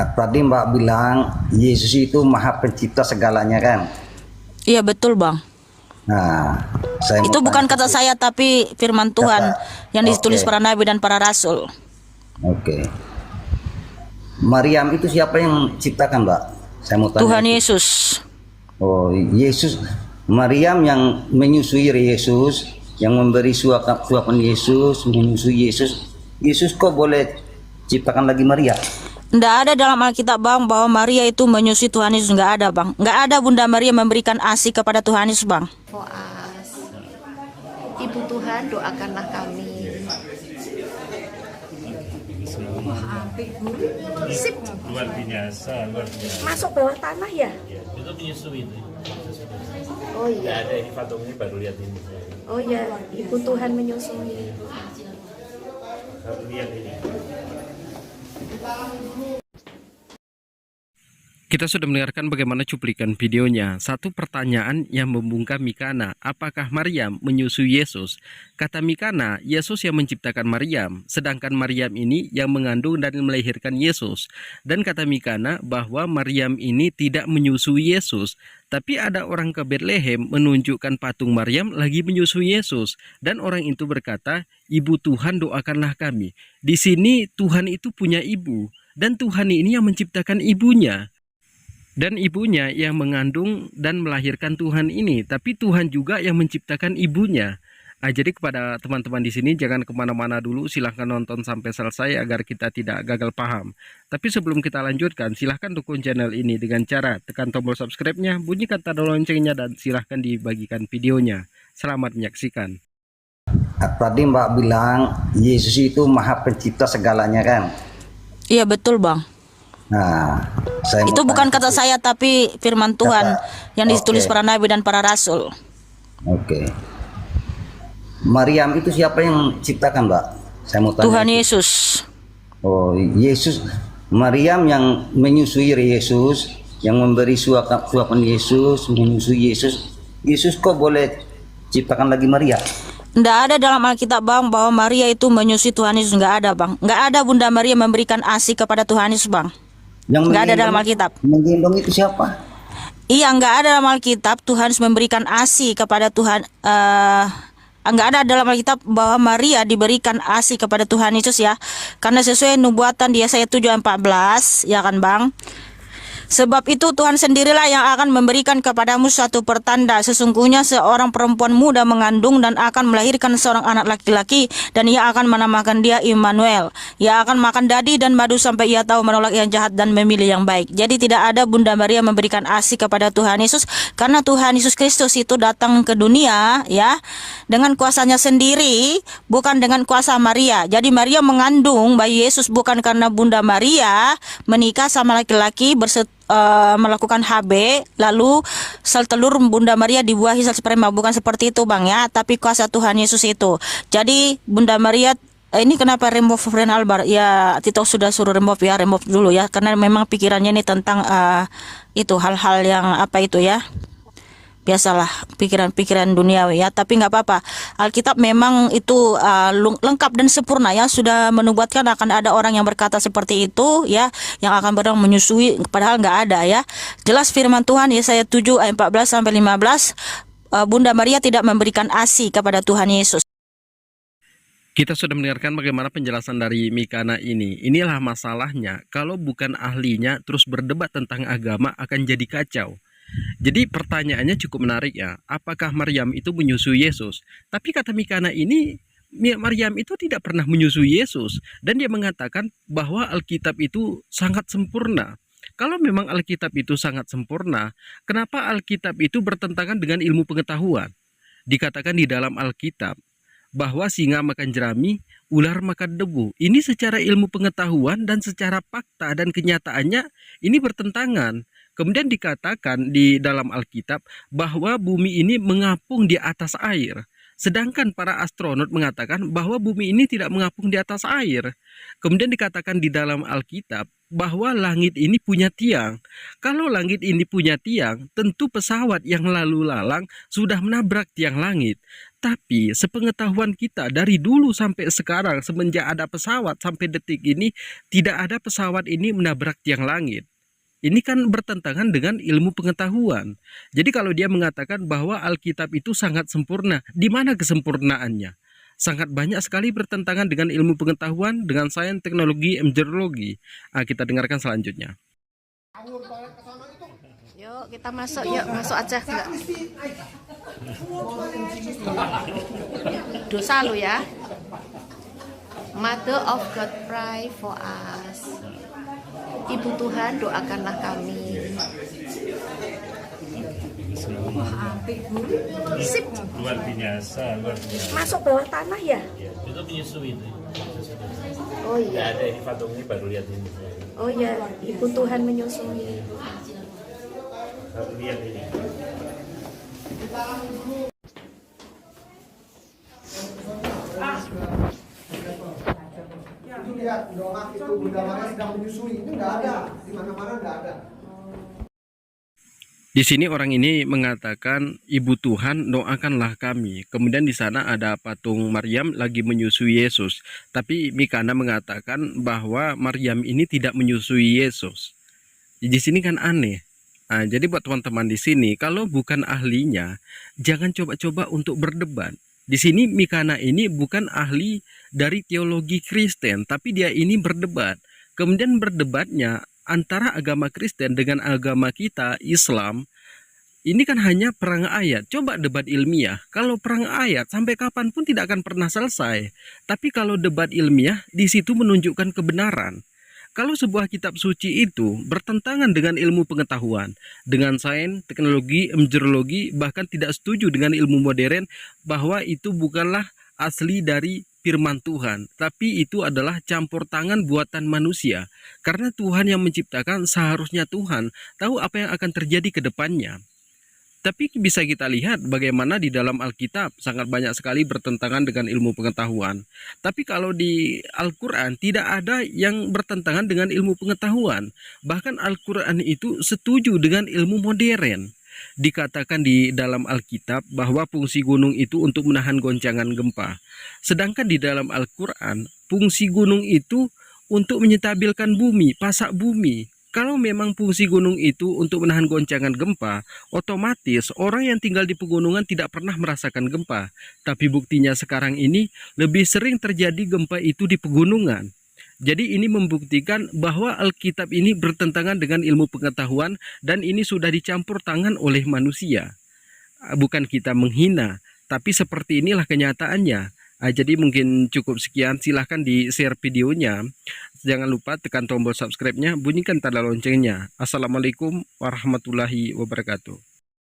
Tadi Mbak bilang Yesus itu Maha Pencipta segalanya kan? Iya betul Bang. Nah, saya Itu mau bukan tanya kata saya tapi firman Tuhan yang ditulis Oke, para nabi dan para rasul. oke. Maryam itu siapa yang ciptakan, Mbak? Saya mau tanya Tuhan itu. Yesus. Oh, Yesus. Maryam yang menyusui Yesus, yang memberi suapan Yesus, menyusui Yesus. Yesus kok boleh ciptakan lagi Maria? Nggak ada dalam Alkitab Bang bahwa Maria itu menyusui Tuhan Yesus. Nggak ada Bang. Nggak ada Bunda Maria memberikan ASI kepada Tuhan Yesus Bang. Boas, Ibu Tuhan doakanlah kami. Wah, apik Bu. Sip. Luar biasa, luar biasa. Masuk bawah tanah ya? Ya, itu menyusui itu. Oh Nggak iya. ada ini patungnya baru lihat ini. Oh iya, Ibu Tuhan menyusui. Baru lihat ini. Kita sudah mendengarkan bagaimana cuplikan videonya. Satu pertanyaan yang membungkam Mikana, apakah Maryam menyusui Yesus? Kata Mikana, Yesus yang menciptakan Maryam, sedangkan Maryam ini yang mengandung dan melahirkan Yesus. Dan kata Mikana bahwa Maryam ini tidak menyusui Yesus, tapi ada orang ke Bethlehem menunjukkan patung Maryam lagi menyusui Yesus. Dan orang itu berkata, Ibu Tuhan doakanlah kami. Di sini Tuhan itu punya ibu, dan Tuhan ini yang menciptakan ibunya. Dan ibunya yang mengandung dan melahirkan Tuhan ini, tapi Tuhan juga yang menciptakan ibunya. Jadi kepada teman-teman di sini jangan kemana-mana dulu, silahkan nonton sampai selesai agar kita tidak gagal paham. Tapi sebelum kita lanjutkan, silahkan dukung channel ini dengan cara tekan tombol subscribe-nya, bunyikan tanda loncengnya, dan silahkan dibagikan videonya. Selamat menyaksikan. Tadi Mbak bilang Yesus itu Maha Pencipta segalanya kan? Iya betul Bang. Nah, saya Itu mau bukan tanya kata saya tapi firman Tuhan yang ditulis Oke. para nabi dan para rasul. Oke. Maryam itu siapa yang ciptakan, Mbak? Saya mau tanya Tuhan itu. Yesus. Oh, Yesus. Maryam yang menyusui Yesus, yang memberi suapan Yesus, menyusui Yesus. Yesus kok boleh ciptakan lagi Maria? Nggak ada dalam Alkitab Bang bahwa Maria itu menyusui Tuhan Yesus. Nggak ada Bang. Nggak ada Bunda Maria memberikan ASI kepada Tuhan Yesus Bang. Yang Nggak ada menggendong- dalam Alkitab. Menggendong itu siapa? Iya, nggak ada dalam Alkitab Tuhan memberikan ASI kepada Tuhan. Nggak ada dalam Alkitab bahwa Maria diberikan ASI kepada Tuhan Yesus ya. Karena sesuai nubuatan di Yesaya 7:14, ya kan Bang? Sebab itu Tuhan sendirilah yang akan memberikan kepadamu suatu pertanda. Sesungguhnya seorang perempuan muda mengandung dan akan melahirkan seorang anak laki-laki, dan ia akan menamakan dia Immanuel. Ia akan makan dadi dan madu sampai ia tahu menolak yang jahat dan memilih yang baik. Jadi tidak ada Bunda Maria memberikan ASI kepada Tuhan Yesus, karena Tuhan Yesus Kristus itu datang ke dunia ya dengan kuasanya sendiri, bukan dengan kuasa Maria. Jadi Maria mengandung bayi Yesus bukan karena Bunda Maria menikah sama laki-laki melakukan HB lalu sel telur Bunda Maria dibuahi sel sperma, bukan seperti itu Bang ya, tapi kuasa Tuhan Yesus itu. Jadi Bunda Maria ini kenapa remove friend Albar ya, Tito sudah suruh remove ya, remove dulu ya, karena memang pikirannya ini tentang itu hal-hal yang apa itu ya, biasalah pikiran-pikiran duniawi ya, tapi nggak apa-apa. Alkitab memang itu lengkap dan sempurna ya, sudah menubuatkan akan ada orang yang berkata seperti itu ya, yang akan berang menyusui, padahal nggak ada ya. Jelas firman Tuhan Yesaya 7 ayat 14 sampai 15, Bunda Maria tidak memberikan ASI kepada Tuhan Yesus. Kita sudah mendengarkan bagaimana penjelasan dari Mikana ini. Inilah masalahnya, kalau bukan ahlinya terus berdebat tentang agama akan jadi kacau. Jadi pertanyaannya cukup menarik ya, apakah Maryam itu menyusui Yesus? Tapi kata Mikana ini, Maryam itu tidak pernah menyusui Yesus. Dan dia mengatakan bahwa Alkitab itu sangat sempurna. Kalau memang Alkitab itu sangat sempurna, kenapa Alkitab itu bertentangan dengan ilmu pengetahuan? Dikatakan di dalam Alkitab bahwa singa makan jerami, ular makan debu. Ini secara ilmu pengetahuan dan secara fakta dan kenyataannya ini bertentangan. Kemudian dikatakan di dalam Alkitab bahwa bumi ini mengapung di atas air. Sedangkan para astronot mengatakan bahwa bumi ini tidak mengapung di atas air. Kemudian dikatakan di dalam Alkitab bahwa langit ini punya tiang. Kalau langit ini punya tiang, tentu pesawat yang lalu lalang sudah menabrak tiang langit. Tapi sepengetahuan kita dari dulu sampai sekarang, semenjak ada pesawat sampai detik ini, tidak ada pesawat ini menabrak tiang langit. Ini kan bertentangan dengan ilmu pengetahuan. Jadi kalau dia mengatakan bahwa Alkitab itu sangat sempurna, di mana kesempurnaannya? Sangat banyak sekali bertentangan dengan ilmu pengetahuan, dengan sains, teknologi, meteorologi. Kita dengarkan selanjutnya. Yuk kita masuk, yuk masuk aja enggak. Dosa lu ya. Mother of God, pray for us. Ibu Tuhan, doakanlah kami. Sip. Luar biasa, luar biasa. Masuk bawah tanah ya? Ya, itu menyusui itu. Oh Nggak iya. ada ini patung ini baru lihat ini. Oh iya, Ibu Tuhan menyusui. Baru lihat ini. Itu lihat doa itu Bunda Maria sedang menyusui, itu nggak ada, di mana-mana nggak ada. Di sini orang ini mengatakan, Ibu Tuhan doakanlah kami. Kemudian di sana ada patung Maryam lagi menyusui Yesus. Tapi Mikana mengatakan bahwa Maryam ini tidak menyusui Yesus. Di sini kan aneh. Jadi buat teman-teman di sini, kalau bukan ahlinya, jangan coba-coba untuk berdebat. Di sini Mikana ini bukan ahli dari teologi Kristen, tapi dia ini berdebat. Kemudian berdebatnya antara agama Kristen dengan agama kita, Islam, ini kan hanya perang ayat. Coba debat ilmiah. Kalau perang ayat, sampai kapanpun tidak akan pernah selesai. Tapi kalau debat ilmiah, di situ menunjukkan kebenaran. Kalau sebuah kitab suci itu bertentangan dengan ilmu pengetahuan, dengan sains, teknologi, meteorologi, bahkan tidak setuju dengan ilmu modern, bahwa itu bukanlah asli dari firman Tuhan, tapi itu adalah campur tangan buatan manusia. Karena Tuhan yang menciptakan, seharusnya Tuhan tahu apa yang akan terjadi ke depannya. Tapi bisa kita lihat bagaimana di dalam Alkitab sangat banyak sekali bertentangan dengan ilmu pengetahuan. Tapi kalau di Al-Quran tidak ada yang bertentangan dengan ilmu pengetahuan. Bahkan Al-Quran itu setuju dengan ilmu modern. Dikatakan di dalam Alkitab bahwa fungsi gunung itu untuk menahan goncangan gempa. Sedangkan di dalam Al-Quran, fungsi gunung itu untuk menyetabilkan bumi, pasak bumi. Kalau memang fungsi gunung itu untuk menahan goncangan gempa, otomatis orang yang tinggal di pegunungan tidak pernah merasakan gempa. Tapi buktinya sekarang ini lebih sering terjadi gempa itu di pegunungan. Jadi ini membuktikan bahwa Alkitab ini bertentangan dengan ilmu pengetahuan dan ini sudah dicampur tangan oleh manusia. Bukan kita menghina, tapi seperti inilah kenyataannya. Jadi mungkin cukup sekian, silahkan di share videonya. Jangan lupa tekan tombol subscribe-nya, bunyikan tanda loncengnya. Assalamualaikum warahmatullahi wabarakatuh.